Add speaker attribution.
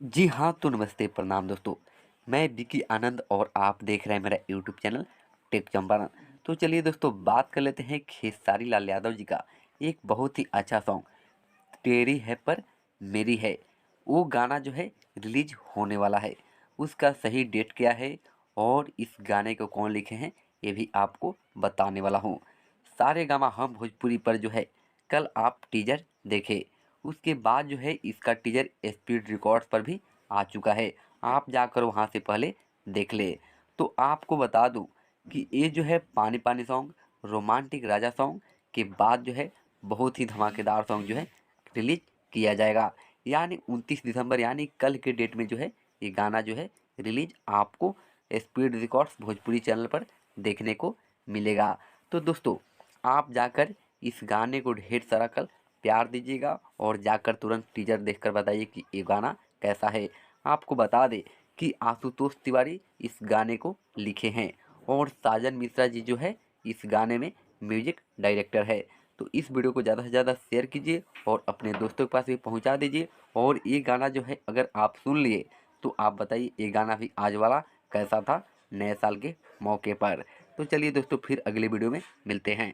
Speaker 1: जी हाँ, तो नमस्ते, प्रणाम दोस्तों। मैं विकी आनंद और आप देख रहे हैं मेरा यूट्यूब चैनल टेक चंपारण। तो चलिए दोस्तों, बात कर लेते हैं खेसारी लाल यादव जी का एक बहुत ही अच्छा सॉन्ग तेरी है पर मेरी है। वो गाना जो है रिलीज होने वाला है। उसका सही डेट क्या है और इस गाने को कौन लिखे हैं ये भी आपको बताने वाला हूँ। सारेगामा हम भोजपुरी पर जो है कल आप टीजर देखे। उसके बाद जो है इसका टीजर स्पीड रिकॉर्ड्स पर भी आ चुका है। आप जाकर वहाँ से पहले देख ले। तो आपको बता दूँ कि ये जो है पानी पानी सॉन्ग, रोमांटिक राजा सॉन्ग के बाद जो है बहुत ही धमाकेदार सॉन्ग जो है रिलीज किया जाएगा। यानी 29 दिसंबर यानी कल के डेट में जो है ये गाना जो है रिलीज आपको स्पीड रिकॉर्ड्स भोजपुरी चैनल पर देखने को मिलेगा। तो दोस्तों, आप जाकर इस गाने को ढेर सारा कल प्यार दीजिएगा और जाकर तुरंत टीजर देखकर बताइए कि ये गाना कैसा है। आपको बता दें कि आशुतोष तिवारी इस गाने को लिखे हैं और साजन मिश्रा जी जो है इस गाने में म्यूजिक डायरेक्टर है। तो इस वीडियो को ज़्यादा से ज़्यादा शेयर कीजिए और अपने दोस्तों के पास भी पहुंचा दीजिए। और ये गाना जो है अगर आप सुन लिए तो आप बताइए ये गाना भी आज वाला कैसा था नए साल के मौके पर। तो चलिए दोस्तों, फिर अगले वीडियो में मिलते हैं।